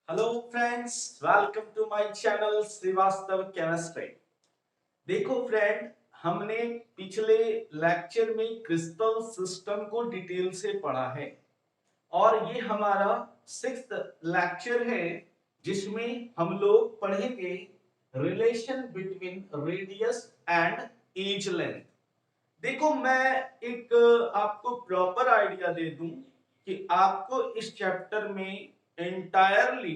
Hello friends, welcome to my channel Srivastava chemistry. देखो friend, हमने पिछले लेक्चर में क्रिस्टल सिस्टम को डिटेल से पढ़ा है और ये हमारा 6th लेक्चर है जिसमें हम लोग पढ़ेंगे relation between radius and edge length. देखो, मैं एक आपको प्रॉपर आइडिया दे दूं कि आपको इस चैप्टर में एंटायरली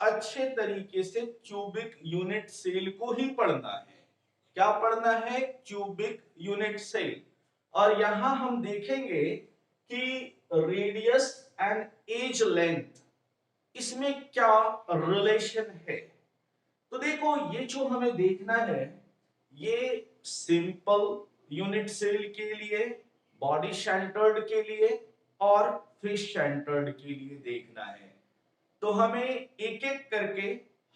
अच्छे तरीके से क्यूबिक यूनिट सेल को ही पढ़ना है। क्या पढ़ना है? Cubic unit cell. और यहां हम देखेंगे कि रेडियस एंड एज लेंथ, इसमें क्या रिलेशन है। तो देखो, ये जो हमें देखना है, ये सिंपल यूनिट सेल के लिए, बॉडी सेंटर्ड के लिए और फिश सेंटर्ड के लिए देखना है। तो हमें एक एक करके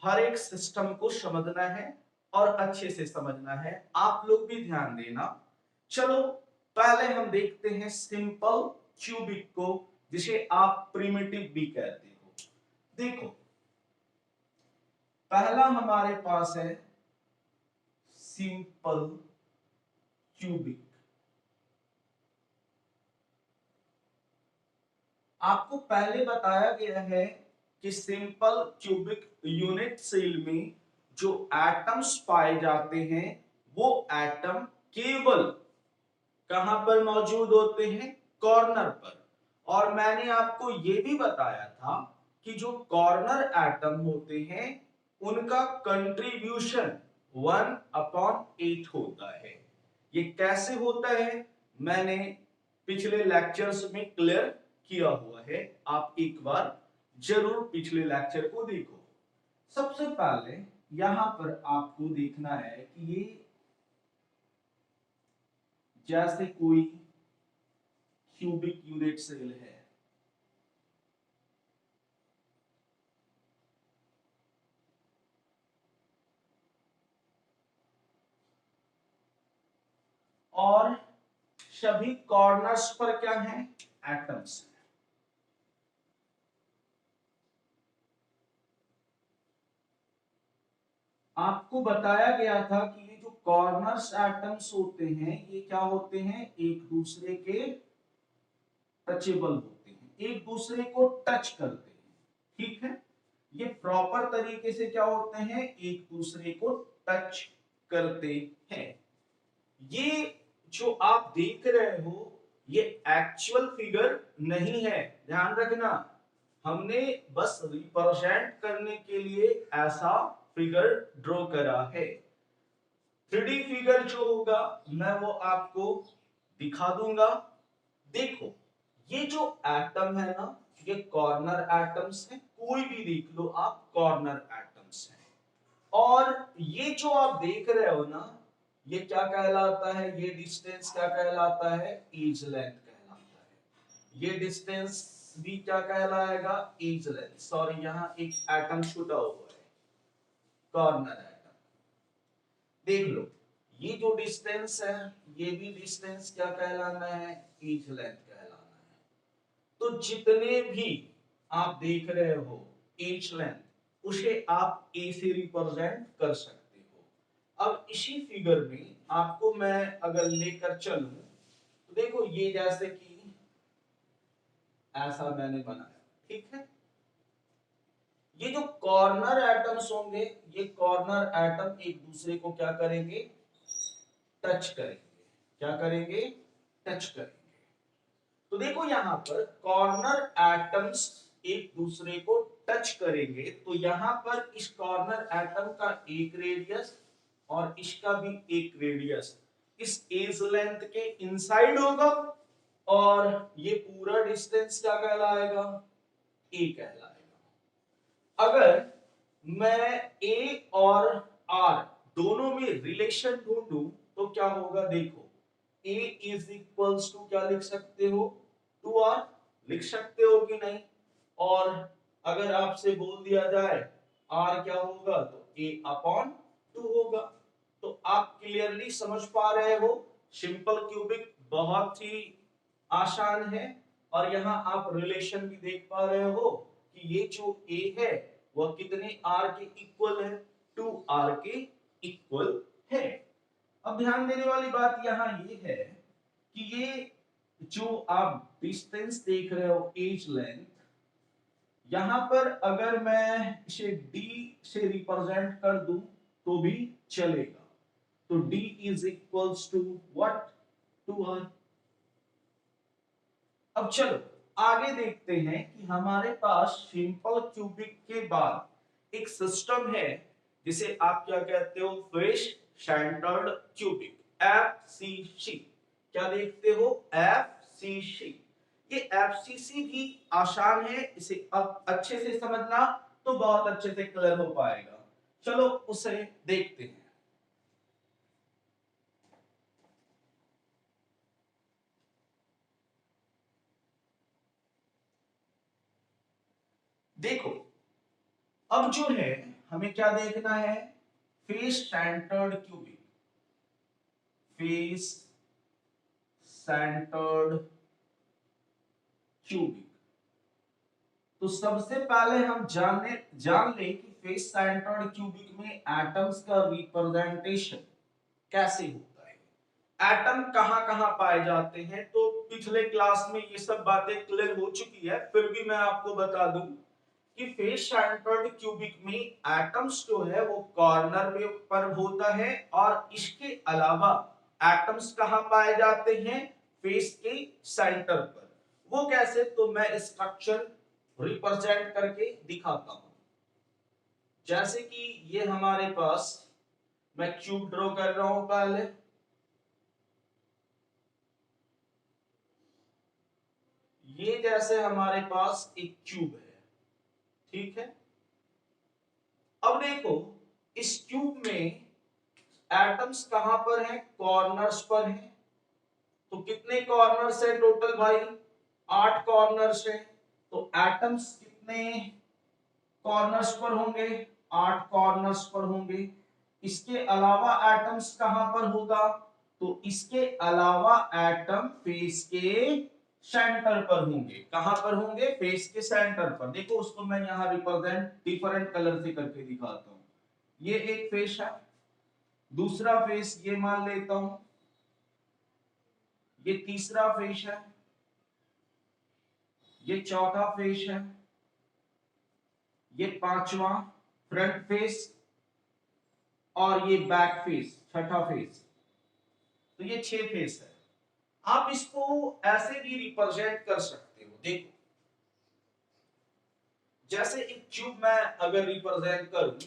हर एक सिस्टम को समझना है और अच्छे से समझना है। आप लोग भी ध्यान देना। चलो, पहले हम देखते हैं सिंपल क्यूबिक को, जिसे आप प्रिमिटिव भी कहते हो। देखो, पहला हमारे पास है सिंपल क्यूबिक। आपको पहले बताया गया है कि सिंपल क्यूबिक यूनिट सेल में जो एटम्स पाए जाते हैं वो एटम केवल कहां पर मौजूद होते हैं? कॉर्नर पर। और मैंने आपको यह भी बताया था कि जो कॉर्नर एटम होते हैं उनका कंट्रीब्यूशन 1/8 होता है। ये कैसे होता है मैंने पिछले लेक्चर्स में क्लियर किया हुआ है। आप एक बार जरूर पिछले लेक्चर को देखो। सबसे पहले यहां पर आपको देखना है कि ये जैसे कोई क्यूबिक यूनिट सेल है, और सभी कॉर्नर्स पर क्या है? एटम्स। आपको बताया गया था कि ये जो कॉर्नर्स एटम्स होते हैं ये क्या होते हैं? एक दूसरे के टचेबल होते हैं, एक दूसरे को टच करते हैं। ठीक है, ये प्रॉपर तरीके से क्या होते हैं? एक दूसरे को टच करते हैं। ये जो आप देख रहे हो ये एक्चुअल फिगर नहीं है, ध्यान रखना। हमने बस रिप्रेजेंट करने के लिए ऐसा फिगर ड्रॉ करा है। 3D फिगर जो होगा मैं वो आपको दिखा दूंगा। देखो, ये जो एटम है ना, ये कॉर्नर एटम्स हैं। कोई भी देख लो आप, कॉर्नर एटम्स हैं। और ये जो आप देख रहे हो ना, ये क्या कहलाता है? ये डिस्टेंस क्या कहलाता है? एज लेंथ कहलाता है। ये डिस्टेंस भी क्या कहलाएगा? As length. सॉरी, यहां एक एटम छूटा हुआ है, कॉर्नर एटम। देख लो, ये जो डिस्टेंस है ये भी डिस्टेंस क्या कहलाना है? एज लेंथ कहलाना है। तो जितने भी आप देख रहे हो एज लेंथ, उसे आप ए से रिप्रेजेंट कर सकते हो। अब इसी फिगर में आपको मैं अगर लेकर चलूं तो देखो, ये जैसे कि ऐसा मैंने बनाया, ठीक है। ये जो कॉर्नर एटम्स होंगे, ये कॉर्नर एटम एक दूसरे को क्या करेंगे? टच करेंगे। क्या करेंगे? टच करेंगे। तो देखो, यहां पर कॉर्नर एटम्स एक दूसरे को टच करेंगे तो यहां पर इस कॉर्नर एटम का एक रेडियस और इसका भी एक रेडियस इस एज लेंथ के इनसाइड होगा, और ये पूरा डिस्टेंस क्या कहलाएगा? ए कहलाएगा। अगर मैं ए और आर दोनों में रिलेशन ढूंढूं तो क्या होगा? देखो, ए इज इक्वल्स टू क्या लिख सकते हो? 2r लिख सकते हो कि नहीं? और अगर आपसे बोल दिया जाए r क्या होगा, तो a अपॉन 2 होगा। तो आप क्लियरली समझ पा रहे हो, सिंपल क्यूबिक बहुत ही आसान है। और यहां आप रिलेशन भी देख पा रहे हो कि ये जो a है वह कितने आर के इक्वल है, 2r के इक्वल है। अब ध्यान देने वाली बात यहाँ ये है कि ये जो आप डिस्टेंस देख रहे हो, एज लेंथ, यहां पर अगर मैं इसे d से रिप्रेजेंट कर दूं तो भी चलेगा। तो d is equals to what, 2r। अब चलो आगे देखते हैं कि हमारे पास सिंपल क्यूबिक के बाद एक सिस्टम है जिसे आप क्या कहते हो, फेस सेंटर्ड क्यूबिक, FCC। क्या देखते हो, FCC। ये FCC भी आसान है, इसे अब अच्छे से समझना तो बहुत अच्छे से क्लियर हो पाएगा। चलो उसे देखते हैं। देखो अब जो है हमें क्या देखना है, face centred cubic, face centred cubic. तो सबसे पहले हम जान ले कि फेस सेंटर्ड क्यूबिक में एटम्स का रिप्रेजेंटेशन कैसे होता है, एटम कहां कहां पाए जाते हैं। तो पिछले क्लास में ये सब बातें क्लियर हो चुकी है, फिर भी मैं आपको बता दूं कि फेस सेंटर्ड क्यूबिक में एटम्स जो है वो कॉर्नर पे पर होता है, और इसके अलावा एटम्स कहां पाए जाते हैं, फेस के सेंटर पर। वो कैसे, तो मैं स्ट्रक्चर रिप्रेजेंट करके दिखाता हूं। जैसे कि ये हमारे पास, मैं क्यूब ड्रॉ कर रहा हूं पहले, ये जैसे हमारे पास एक क्यूब है, ठीक है। अब देखो इस क्यूब में एटम्स कहां पर हैं, कॉर्नर्स पर हैं। तो कितने कॉर्नर्स है टोटल भाई, 8 कॉर्नर्स है। तो एटम्स कितने कॉर्नर्स पर होंगे, 8 कॉर्नर्स पर होंगे। इसके अलावा एटम्स कहां पर होगा, तो इसके अलावा एटम फेस के सेंटर पर होंगे। कहां पर होंगे, फेस के सेंटर पर। देखो उसको मैं यहां रिप्रेजेंट डिफरेंट कलर से करके दिखाता हूं। ये एक फेस है, दूसरा फेस ये मान लेता हूं, ये तीसरा फेस है, ये चौथा फेस है, ये पांचवा फ्रंट फेस, और ये बैक फेस छठा फेस। तो ये 6 फेस है। आप इसको ऐसे भी रिप्रेजेंट कर सकते हो। देखो जैसे एक क्यूब मैं अगर रिप्रेजेंट करूं,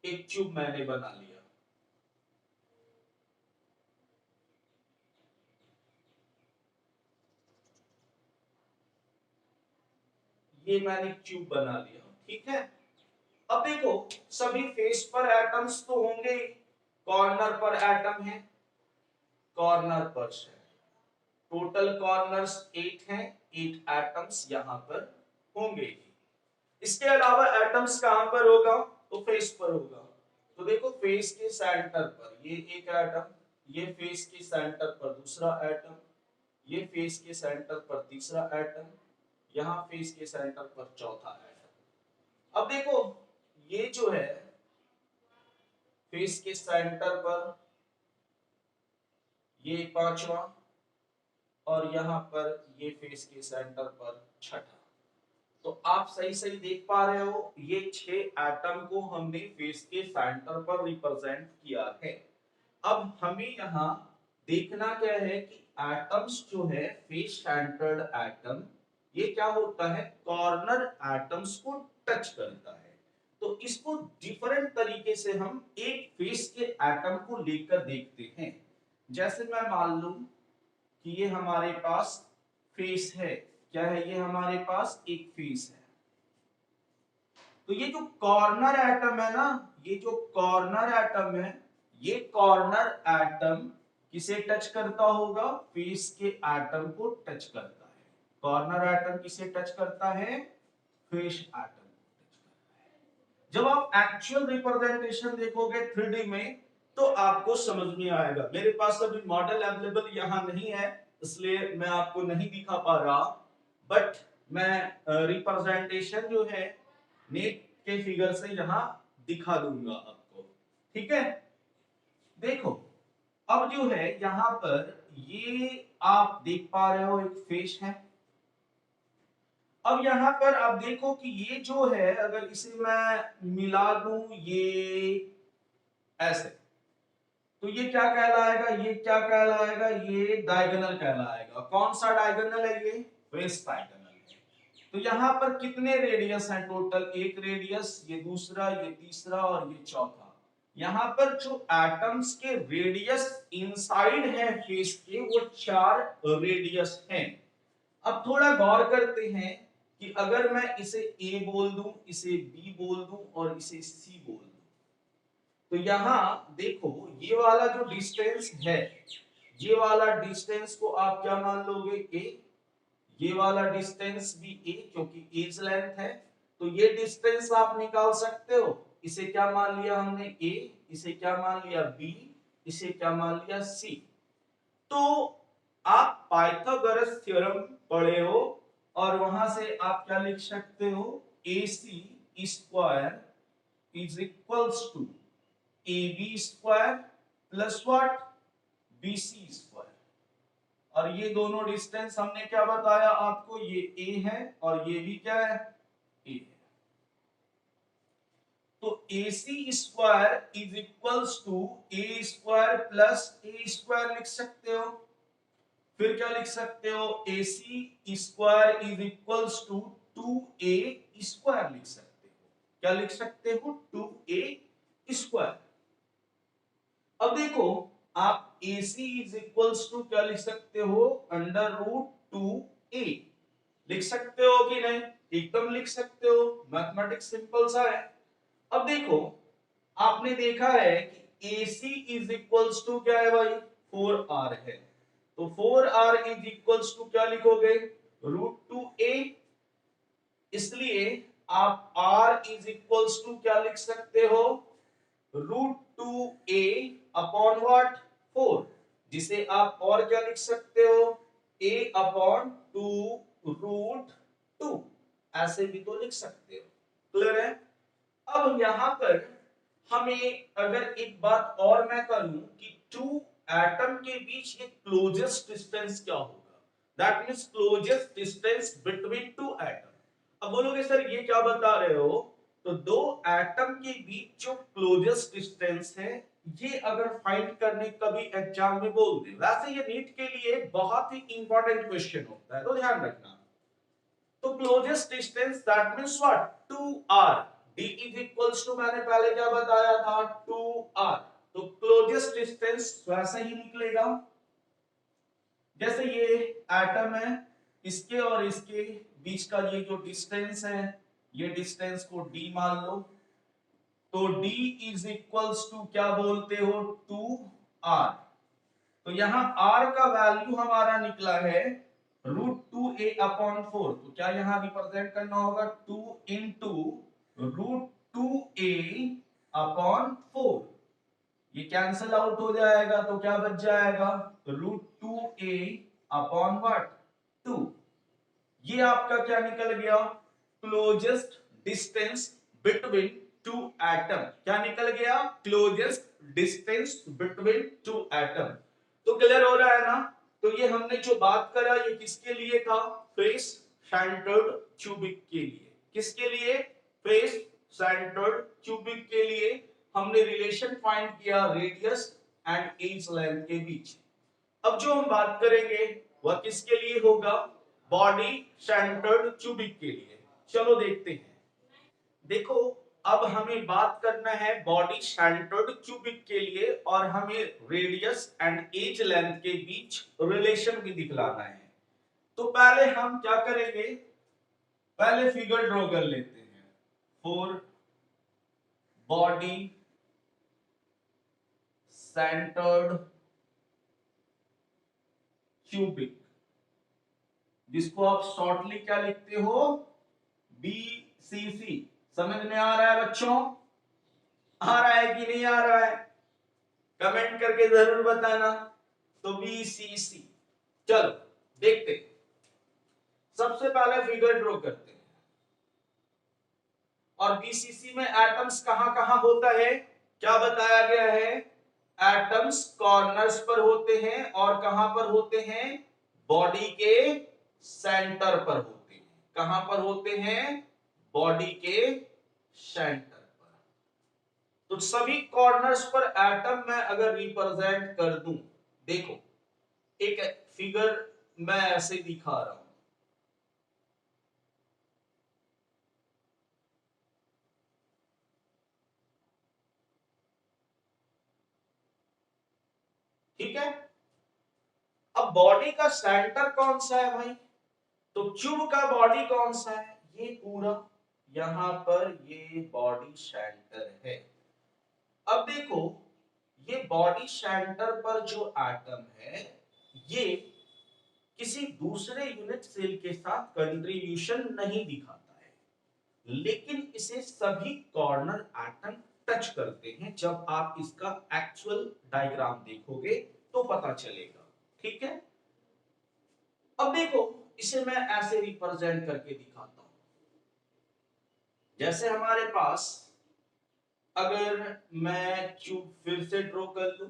एक क्यूब मैंने बना लिया, ये मैंने क्यूब बना लिया, ठीक है। अब देखो सभी फेस पर एटम्स तो होंगे, कॉर्नर पर एटम है, कॉर्नर पर है। टोटल कॉर्नर्स 8 हैं, 8 एटम्स यहां पर होंगे। इसके अलावा एटम्स कहां पर होगा, तो फेस पर होगा। तो देखो फेस के सेंटर पर ये एक एटम, ये फेस के सेंटर पर दूसरा एटम, ये फेस के सेंटर पर तीसरा एटम, यहां फेस के सेंटर पर चौथा एटम। अब देखो ये जो है फेस के सेंटर पर ये पांचवा, और यहां पर ये फेस के सेंटर पर छठा। तो आप सही सही देख पा रहे हो, ये 6 एटम को हमने फेस के सेंटर पर रिप्रेजेंट किया है। अब हमें यहाँ देखना क्या है कि एटम्स जो है फेस सेंटर्ड एटम, ये क्या होता है, कॉर्नर एटम्स को टच करता है। तो इसको डिफरेंट तरीके से हम एक फेस के एटम को लेकर देखते हैं। जैसे मैं मान लूं कि ये हमारे पास फेस है, क्या है, ये हमारे पास एक फेस है। तो ये जो कॉर्नर एटम है ना, ये जो कॉर्नर एटम है, ये कॉर्नर एटम किसे टच करता होगा, फेस के एटम को टच करता है। कॉर्नर एटम किसे टच करता है, फेस एटम को टच करता है। जब आप एक्चुअल रिप्रेजेंटेशन देखोगे 3D में तो आपको समझ में आएगा। मेरे पास अभी मॉडल अवेलेबल यहां नहीं है, इसलिए मैं आपको नहीं दिखा पा रहा, बट मैं रिप्रेजेंटेशन जो है नेट के फिगर से यहां दिखा दूंगा आपको, ठीक है। देखो अब जो है यहां पर ये आप देख पा रहे हो एक फेस है। अब यहां पर आप देखो कि ये जो है अगर इसे मैं मिला दूं ये ऐसे, तो ये क्या कहलाएगा, ये क्या कहलाएगा, ये डायगोनल कहलाएगा। कौन सा डायगोनल है, ये फेस डायगोनल है। तो यहां पर कितने रेडियस हैं टोटल, एक रेडियस, ये दूसरा, ये तीसरा और ये चौथा। यहां पर जो एटम्स के रेडियस इनसाइड है फेस के वो 4 रेडियस हैं। अब थोड़ा गौर करते हैं कि अगर मैं इसे ए बोल दूं, इसे बी बोल दूं और इसे सी बोल दूं, तो यहां देखो ये वाला जो डिस्टेंस है, ये वाला डिस्टेंस को आप क्या मान लोगे, ए। ये वाला डिस्टेंस भी ए क्योंकि एज लेंथ है, तो ये डिस्टेंस आप निकाल सकते हो। इसे क्या मान लिया हमने, ए, इसे क्या मान लिया, बी, इसे क्या मान लिया, सी। तो आप पाइथागोरस थ्योरम पढ़े हो और वहां से आप क्या लिख सकते हो, A C square is equals to A B square plus what, B C square. और ये दोनों डिस्टेंस हमने क्या बताया आपको, ये ए है और ये भी क्या है, ए है। तो A C square is equals to A square plus A square लिख सकते हो। फिर क्या लिख सकते हो, A C square is equals to 2a square लिख सकते हो। क्या लिख सकते हो, 2a स्क्वायर। अब देखो आप AC इज इक्वल्स टू क्या लिख सकते हो, अंडर रूट 2a लिख सकते हो कि नहीं, एकदम लिख सकते हो, मैथमेटिक्स सिंपल सा है। अब देखो आपने देखा है कि AC इज इक्वल्स टू क्या है भाई, 4r है। तो 4r इज इक्वल्स टू क्या लिखोगे, रूट 2a। इसलिए आप r इज इक्वल्स टू क्या लिख सकते हो, रूट 2a अपॉन व्हाट, 4, जिसे आप और क्या लिख सकते हो, a अपॉन 2 रूट 2, ऐसे भी तो लिख सकते हो। क्लियर है। अब यहां पर हमें अगर एक बात और मैं करूं कि टू एटम के बीच एक क्लोजेस्ट डिस्टेंस क्या होगा, that means closest distance between two atom. अब बोलोगे सर ये क्या बता रहे हो, तो दो एटम के बीच जो क्लोजेस्ट डिस्टेंस है ये अगर फाइंड करने कभी एग्जाम में बोल दे, वैसे ये नीट के लिए बहुत ही इंपॉर्टेंट क्वेश्चन होता है, तो ध्यान रखना। तो closest distance that means what, 2r। d is equals to मैंने पहले क्या बताया था, 2r। तो क्लोजेस्ट डिस्टेंस वैसे ही निकलेगा जैसे ये एटम है, इसके और इसके बीच का ये जो डिस्टेंस है, ये डिस्टेंस को d मान लो। तो d इज इक्वल्स टू क्या बोलते हो, 2r। तो यहां r का वैल्यू हमारा निकला है रूट 2a अपॉन 4। तो क्या यहां रिप्रेजेंट करना होगा, 2 इंटू रूट 2a अपॉन 4। ये कैंसल आउट हो जाएगा तो क्या बच जाएगा, रूट 2a अपॉन व्हाट, 2। ये आपका क्या निकल गया, closest distance between two atom. क्या निकल गया, closest distance between two atom. तो क्लियर हो रहा है ना। तो ये हमने जो बात करा ये किसके लिए था, फेस सेंटर्ड क्यूबिक के लिए। किसके लिए, फेस सेंटर्ड क्यूबिक के लिए हमने रिलेशन फाइंड किया रेडियस एंड एज लेंथ के बीच। अब जो हम बात करेंगे वह किसके लिए होगा, बॉडी सेंटर्ड क्यूबिक के लिए। चलो देखते हैं। देखो अब हमें बात करना है बॉडी सेंटर्ड क्यूबिक के लिए और हमें रेडियस एंड एज लेंथ के बीच रिलेशन भी दिखलाना है। तो पहले हम क्या करेंगे, पहले फिगर ड्रॉ कर लेते हैं फॉर बॉडी सेंटर्ड क्यूबिक, जिसको आप शॉर्टली क्या लिखते हो, BCC। समझ में आ रहा है बच्चों, आ रहा है कि नहीं आ रहा है, कमेंट करके जरूर बताना। तो BCC। चलो देखते हैं। सबसे पहले फिगर ड्रॉ करते हैं और बीसीसी में एटम्स कहां कहां होता है, क्या बताया गया है, एटम्स कॉर्नर्स पर होते हैं और कहां पर होते हैं, बॉडी के सेंटर पर होते हैं। कहां पर होते हैं, बॉडी के सेंटर पर। तो सभी कॉर्नर्स पर एटम मैं अगर रिप्रेजेंट कर दूं, देखो एक फिगर मैं ऐसे दिखा रहा हूं, ठीक है। अब बॉडी का सेंटर कौन सा है भाई, तो क्यूब का बॉडी कौन सा है, ये पूरा, यहां पर ये बॉडी सेंटर है। अब देखो ये बॉडी सेंटर पर जो एटम है ये किसी दूसरे यूनिट सेल के साथ कंट्रीब्यूशन नहीं दिखाता है, लेकिन इसे सभी कॉर्नर एटम टच करते हैं। जब आप इसका एक्चुअल डायग्राम देखोगे तो पता चलेगा, ठीक है। अब देखो इसे मैं ऐसे रिप्रेजेंट करके दिखाता हूं, जैसे हमारे पास अगर मैं क्यूब फिर से ड्रॉ कर लूं,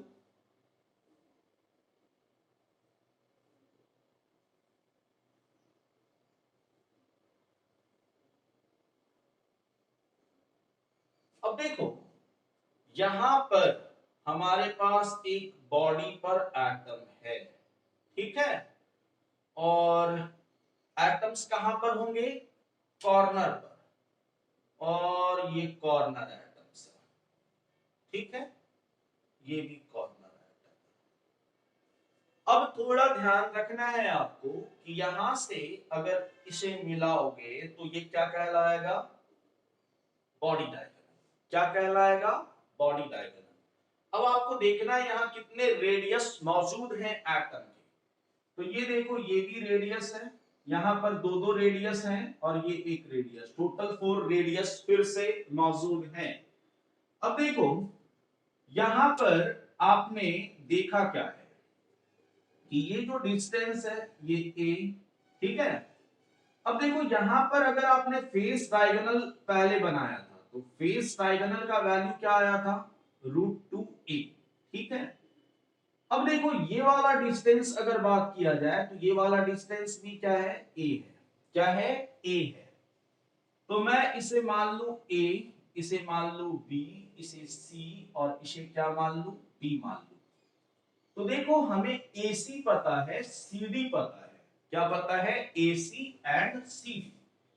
अब देखो यहां पर हमारे पास एक बॉडी पर एटम है, ठीक है, और एटम्स कहां पर होंगे, कॉर्नर पर, और ये कॉर्नर एटम्स है, ठीक है, ये भी कॉर्नर एटम। अब थोड़ा ध्यान रखना है आपको कि यहां से अगर इसे मिलाओगे तो ये क्या कहलाएगा, बॉडी डायगोनल। क्या कहलाएगा, बॉडी डायगोनल। अब आपको देखना है यहाँ कितने रेडियस मौजूद हैं एटम के, तो ये देखो ये भी रेडियस है, यहाँ पर दो दो रेडियस हैं और ये एक रेडियस, टोटल 4 रेडियस फिर से मौजूद हैं। अब देखो यहां पर आपने देखा क्या है कि ये जो डिस्टेंस है ये a, ठीक है। अब देखो यहां पर अगर आपने फेस डायगोनल पहले बनाया था तो फेस डायगोनल का वैल्यू क्या आया था, √2a, ठीक है। अब देखो ये वाला डिस्टेंस अगर बात किया जाए तो ये वाला डिस्टेंस भी क्या है, a है, क्या है, a है। तो मैं इसे मान लूं a, इसे मान लूं b, इसे c और इसे क्या मान लूं, d मान लूं। तो देखो हमें AC पता है, CD पता है, क्या पता है, AC एंड CD।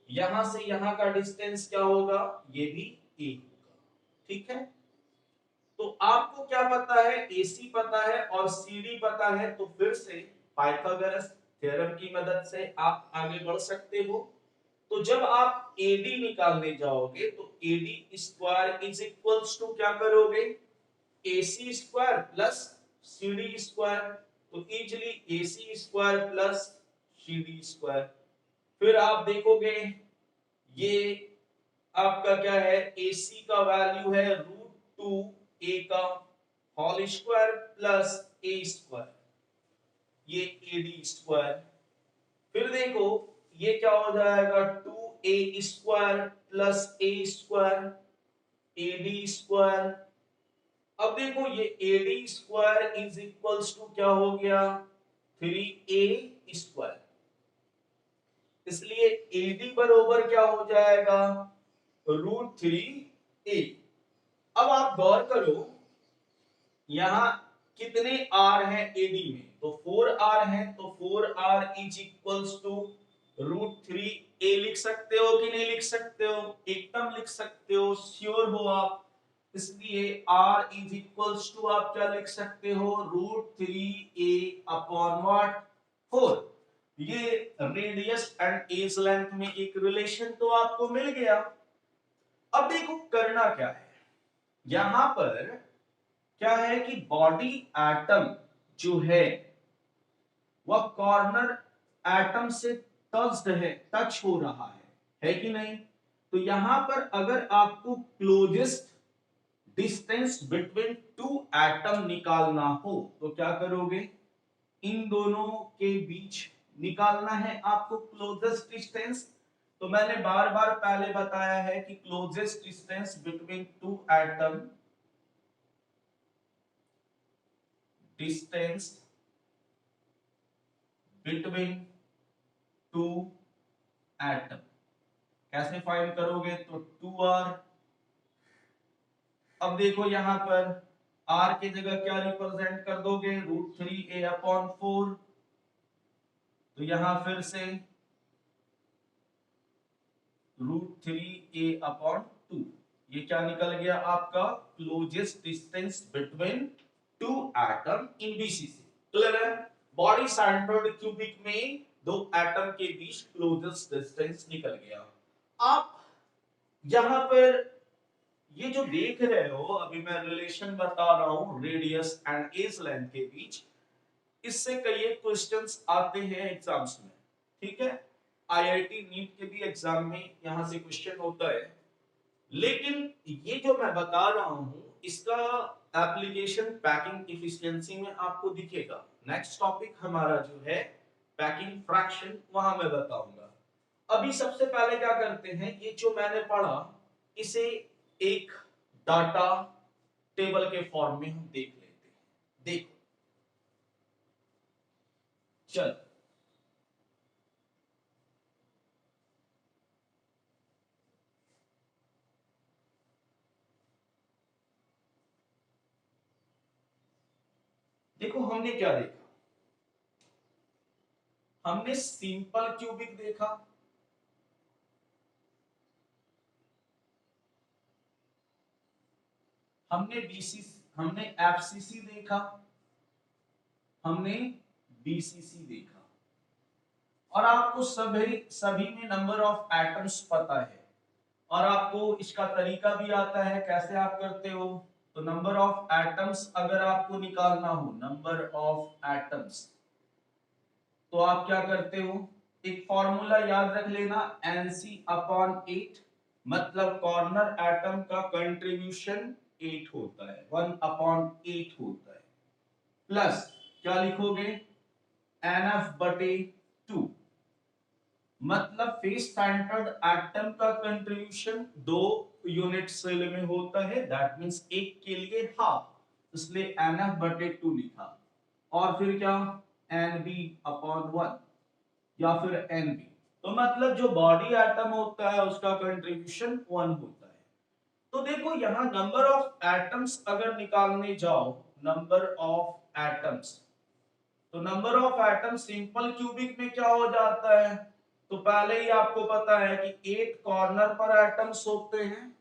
यहां से यहां का डिस्टेंस क्या होगा, ये भी a होगा, ठीक है। तो आपको क्या पता है, AC पता है और CD पता है, तो फिर से पाइथागोरस थ्योरम की मदद से आप आगे बढ़ सकते हो। तो जब आप AD निकालने जाओगे तो AD square is equals to क्या करोगे, AC square plus CD square, तो easily AC square plus CD square. फिर आप देखोगे ये आपका क्या है, AC का वैल्यू है √2a का whole square plus a square, ये AD स्क्वायर। फिर देखो ये क्या हो जाएगा, 2a square plus a square, AD square. अब देखो ये AD square is equals to क्या हो गया, 3a स्क्वायर, इसलिए AD बरोबर क्या हो जाएगा, √3a। अब आप गौर करो यहां कितने r हैं AD में, तो 4r है, तो 4r is equals to √3a लिख सकते हो कि नहीं लिख सकते हो, एकदम लिख सकते हो, श्योर हो आप। इसलिए r इज इक्वल्स टू आप क्या लिख सकते हो, √3a अपॉन व्हाट, 4। ये रेडियस एंड एज लेंथ में एक रिलेशन तो आपको मिल गया। अब देखो करना क्या है, यहां पर क्या है कि बॉडी एटम जो है वह कॉर्नर एटम से टच्ड है, टच हो रहा है कि नहीं। तो यहां पर अगर आपको closest distance between two atom निकालना हो तो क्या करोगे, इन दोनों के बीच निकालना है आपको क्लोजेस्ट डिस्टेंस। तो मैंने बार बार पहले बताया है कि closest distance between two atom, distance between two atom कैसे फाइंड करोगे, तो 2r। अब देखो यहां पर r की जगह क्या रिप्रेजेंट कर दोगे, √3a/4। तो यहां फिर से √3a/2, ये क्या निकल गया आपका, closest distance between two atom in BCC. Clear है। बॉडी सेंटर्ड क्यूबिक में दो एटम के बीच क्लोजेस्ट डिस्टेंस निकल गया। आप यहां पर ये जो देख रहे हो, अभी मैं रिलेशन बता रहा हूं रेडियस एंड एज लेंथ के बीच, इससे कई क्वेश्चंस आते हैं एग्जाम्स में। ठीक है, आईआईटी नीट के भी एग्जाम में यहां से क्वेश्चन होता है। लेकिन ये जो मैं बता रहा हूं इसका एप्लीकेशन पैकिंग इफिशिएंसी में आपको दिखेगा। नेक्स्ट टॉपिक हमारा जो है पैकिंग फ्रैक्शन, वहां मैं बताऊंगा। अभी सबसे पहले क्या करते हैं, ये जो मैंने पढ़ा इसे एक डाटा टेबल के फॉर्म में हम देख लेते हैं। देखो चल, देखो हमने क्या देखा, हमने सिंपल क्यूबिक देखा, हमने एफसीसी देखा, हमने बीसीसी देखा, और आपको सभी सभी में नंबर ऑफ एटम्स पता है, और आपको इसका तरीका भी आता है कैसे आप करते हो। तो नंबर ऑफ एटम्स अगर आपको निकालना हो, नंबर ऑफ एटम्स, तो आप क्या करते हो, एक फॉर्मूला याद रख लेना, Nc/8, मतलब कॉर्नर एटम का कंट्रीब्यूशन 8 होता है, 1/8 होता है, प्लस क्या लिखोगे, Nf/2, मतलब फेस सेंटर्ड एटम का कंट्रीब्यूशन 2 यूनिट सेल में होता है, दैट मींस एक के लिए हाफ, इसलिए Nf/2 लिखा, और फिर क्या, Nb/1 या फिर Nb। तो मतलब जो बॉडी एटम होता है उसका कंट्रीब्यूशन 1 होता है। तो देखो यहां नंबर ऑफ एटम्स अगर निकालने जाओ, नंबर ऑफ एटम्स, तो number of atom simple cubic में क्या हो जाता है, तो पहले ही आपको पता है कि 8 कॉर्नर पर एटम्स होते हैं,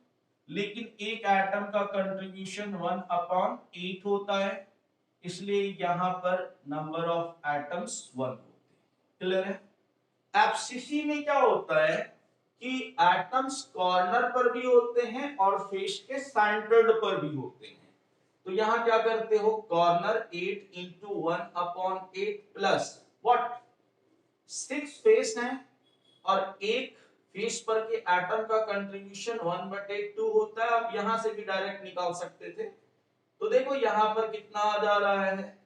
लेकिन एक एटम का कंट्रीब्यूशन 1/8 होता है, इसलिए यहां पर नंबर ऑफ एटम्स 1 होते हैं। क्लियर है। एफसीसी में क्या होता है कि एटम्स कॉर्नर पर भी होते हैं और फेस के सेंटर्ड पर भी होते हैं। तो यहां क्या करते हो, corner 8 into 1/8 plus what, 6 face हैं, और एक फेस पर के एटम का कंट्रीब्यूशन 1/2 होता है। आप यहां से भी डायरेक्ट निकाल सकते थे। तो देखो यहां पर कितना आ जा रहा है,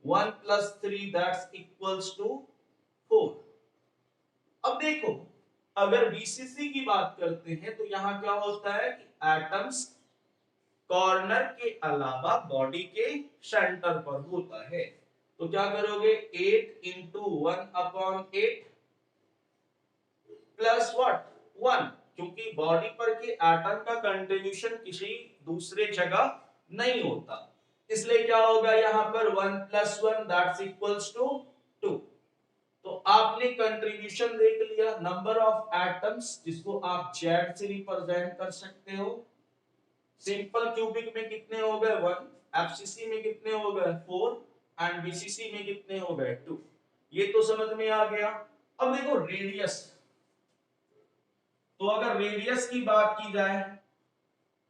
1 + 3 दैट्स इक्वल्स टू 4। अब देखो अगर बीसीसी की बात करते हैं तो यहां क्या होता है कि एटम्स कॉर्नर के अलावा बॉडी के सेंटर पर होता है। तो क्या करोगे, 8 इंटू 1/8 प्लस व्हाट, 1, क्योंकि बॉडी पर के एटम का कंट्रीब्यूशन किसी दूसरे जगह नहीं होता, इसलिए क्या होगा यहां पर 1 + 1 दैट्स इक्वल्स टू 2। तो आपने कंट्रीब्यूशन देख लिया, नंबर ऑफ एटम्स जिसको आप जेड से रिप्रेजेंट कर सकते हो। सिंपल क्यूबिक में कितने हो गए, 1, एफसीसी में कितने हो गए, 4, एंड बीसीसी में कितने हो गए, 2। ये तो समझ में आ गया। अब देखो रेडियस, तो अगर रेडियस की बात की जाए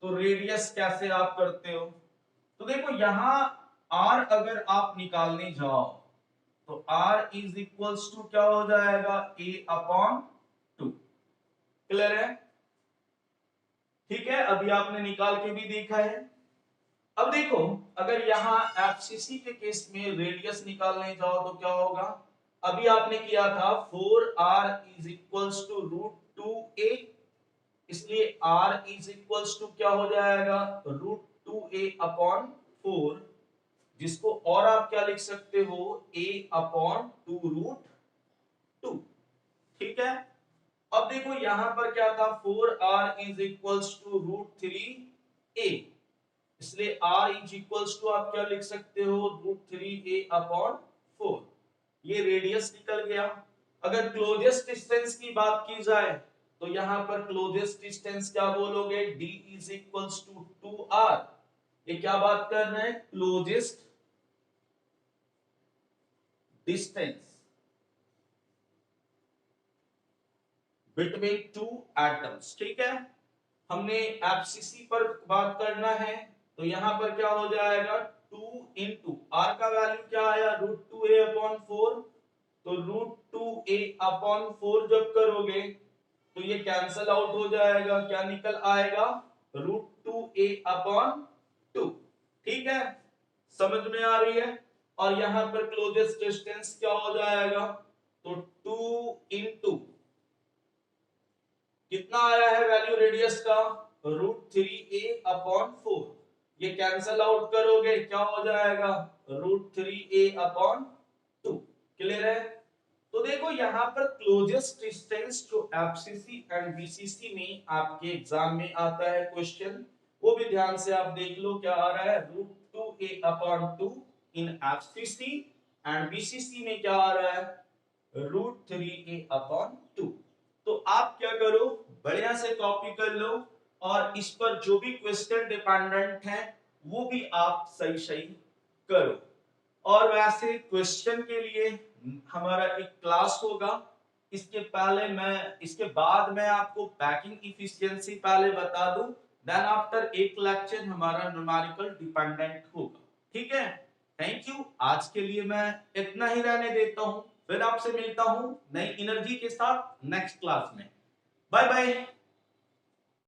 तो रेडियस कैसे आप करते हो, तो देखो यहां r अगर आप निकालने जाओ तो r इज इक्वल्स टू क्या हो जाएगा, a/2। क्लियर है। ठीक है, अभी आपने निकाल के भी देखा है। अब देखो अगर यहां एफसीसी के केस में रेडियस निकालने जाओ तो क्या होगा, अभी आपने किया था 4r is equals to root 2a, इसलिए r इज इक्वल्स टू क्या हो जाएगा रूट 2a अपॉन 4, जिसको और आप क्या लिख सकते हो a अपॉन 2 रूट 2। ठीक है, अब देखो यहां पर क्या था 4r is equals to root 3a, इसलिए r इज इक्वल्स टू आप क्या लिख सकते हो रूट 3a अपॉन 4। ये रेडियस निकल गया। अगर क्लोजेस्ट डिस्टेंस की बात की जाए तो यहां पर क्लोजेस्ट डिस्टेंस क्या बोलोगे d is equals to 2r। ये क्या बात कर रहे हैं closest distance between two atoms. ठीक है, हमने एफसीसी पर बात करना है तो यहां पर क्या हो जाएगा 2 इंटू आर का वैल्यू क्या आया रूट 2a अपॉन 4, तो रूट 2a अपॉन 4 जब करोगे तो ये कैंसल आउट हो जाएगा, क्या निकल आएगा रूट 2a अपॉन 2। ठीक है, समझ में आ रही है। और यहां पर क्लोजेस्ट डिस्टेंस क्या हो जाएगा तो 2 इंटू कितना आया है वैल्यू रेडियस का रूट 3a अपॉन 4, ये कैंसल आउट करोगे क्या हो जाएगा रूट 3a अपॉन 2। क्लियर है। तो देखो यहां पर क्लोजेस्ट डिस्टेंस जो एफसीसी एंड बीसीसी में आपके एग्जाम में आता है क्वेश्चन, वो भी ध्यान से आप देख लो क्या आ रहा है root 2a upon 2 in FCC, and BCC में क्या आ रहा है रूट 3a अपॉन 2। तो आप क्या करो बढ़िया से कॉपी कर लो और इस पर जो भी क्वेश्चन डिपेंडेंट है वो भी आप सही सही करो। और वैसे क्वेश्चन के लिए हमारा एक क्लास होगा, इसके बाद मैं आपको पैकिंग इफिशियंसी पहले बता दूं, देन आफ्टर एक लेक्चर हमारा न्यूमेरिकल डिपेंडेंट होगा। ठीक है, थैंक यू। आज के लिए मैं इतना ही रहने देता हूं, फिर आपसे मिलता हूं नई एनर्जी के साथ नेक्स्ट क्लास में। Bye bye.